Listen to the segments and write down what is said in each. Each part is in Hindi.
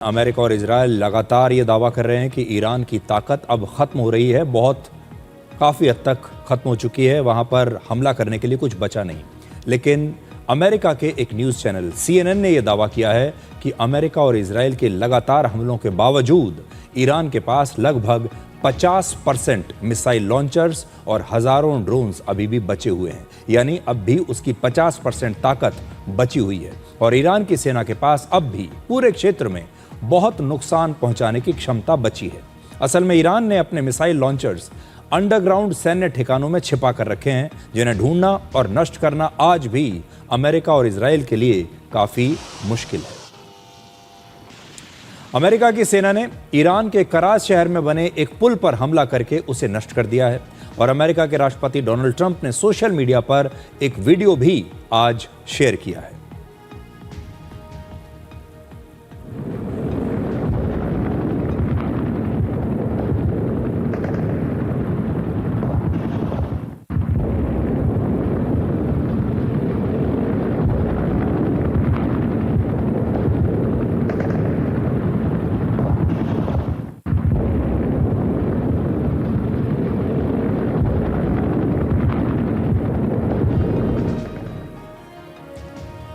अमेरिका और इजरायल लगातार ये दावा कर रहे हैं कि ईरान की ताकत अब ख़त्म हो रही है, काफ़ी हद तक ख़त्म हो चुकी है, वहाँ पर हमला करने के लिए कुछ बचा नहीं। लेकिन अमेरिका के एक न्यूज़ चैनल CNN ने यह दावा किया है कि अमेरिका और इजरायल के लगातार हमलों के बावजूद ईरान के पास लगभग 50% मिसाइल लॉन्चर्स और हज़ारों ड्रोन्स अभी भी बचे हुए हैं, यानी अब भी उसकी 50% ताकत बची हुई है और ईरान की सेना के पास अब भी पूरे क्षेत्र में बहुत नुकसान पहुंचाने की क्षमता बची है। असल में ईरान ने अपने मिसाइल लॉन्चर्स अंडरग्राउंड सैन्य ठिकानों में छिपा कर रखे हैं, जिन्हें ढूंढना और नष्ट करना आज भी अमेरिका और इजरायल के लिए काफी मुश्किल है। अमेरिका की सेना ने ईरान के कराच शहर में बने एक पुल पर हमला करके उसे नष्ट कर दिया है और अमेरिका के राष्ट्रपति डोनाल्ड ट्रंप ने सोशल मीडिया पर एक वीडियो भी आज शेयर किया है।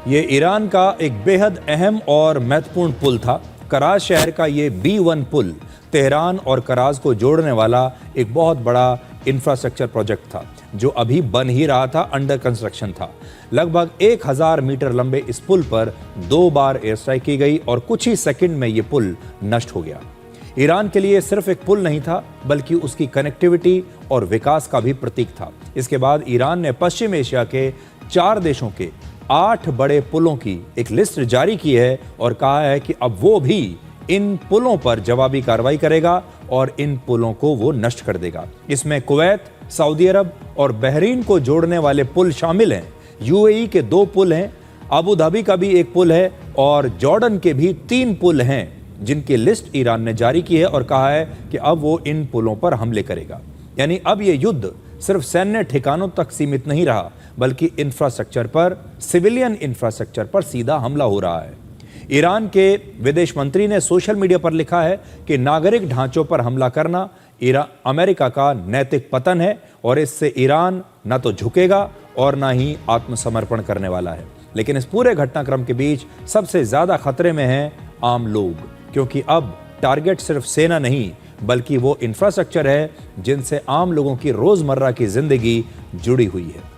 ये ईरान का एक बेहद अहम और महत्वपूर्ण पुल था। कराच शहर का ये B1 पुल तेहरान और कराच को जोड़ने वाला एक बहुत बड़ा इंफ्रास्ट्रक्चर प्रोजेक्ट था, जो अभी बन ही रहा था, अंडर कंस्ट्रक्शन था। लगभग 1000 मीटर लंबे इस पुल पर 2 बार एयर स्ट्राइक की गई और कुछ ही सेकंड में ये पुल नष्ट हो गया। ईरान के लिए सिर्फ एक पुल नहीं था, बल्कि उसकी कनेक्टिविटी और विकास का भी प्रतीक था। इसके बाद ईरान ने पश्चिम एशिया के 4 देशों के 8 बड़े पुलों की एक लिस्ट जारी की है और कहा है कि अब वो भी इन पुलों पर जवाबी कार्रवाई करेगा और इन पुलों को वो नष्ट कर देगा। इसमें कुवैत, सऊदी अरब और बहरीन को जोड़ने वाले पुल शामिल हैं। UAE के 2 पुल हैं, अबू धाबी का भी एक पुल है और जॉर्डन के भी 3 पुल हैं, जिनकी लिस्ट ईरान ने जारी की है और कहा है कि अब वो इन पुलों पर हमले करेगा। यानी अब ये युद्ध सिर्फ सैन्य ठिकानों तक सीमित नहीं रहा, बल्कि इंफ्रास्ट्रक्चर पर, सिविलियन इंफ्रास्ट्रक्चर पर सीधा हमला हो रहा है। ईरान के विदेश मंत्री ने सोशल मीडिया पर लिखा है कि नागरिक ढांचों पर हमला करना अमेरिका का नैतिक पतन है और इससे ईरान न तो झुकेगा और न ही आत्मसमर्पण करने वाला है। लेकिन इस पूरे घटनाक्रम के बीच सबसे ज्यादा खतरे में हैं आम लोग, क्योंकि अब टारगेट सिर्फ सेना नहीं, बल्कि वो इंफ्रास्ट्रक्चर है जिनसे आम लोगों की रोजमर्रा की जिंदगी जुड़ी हुई है।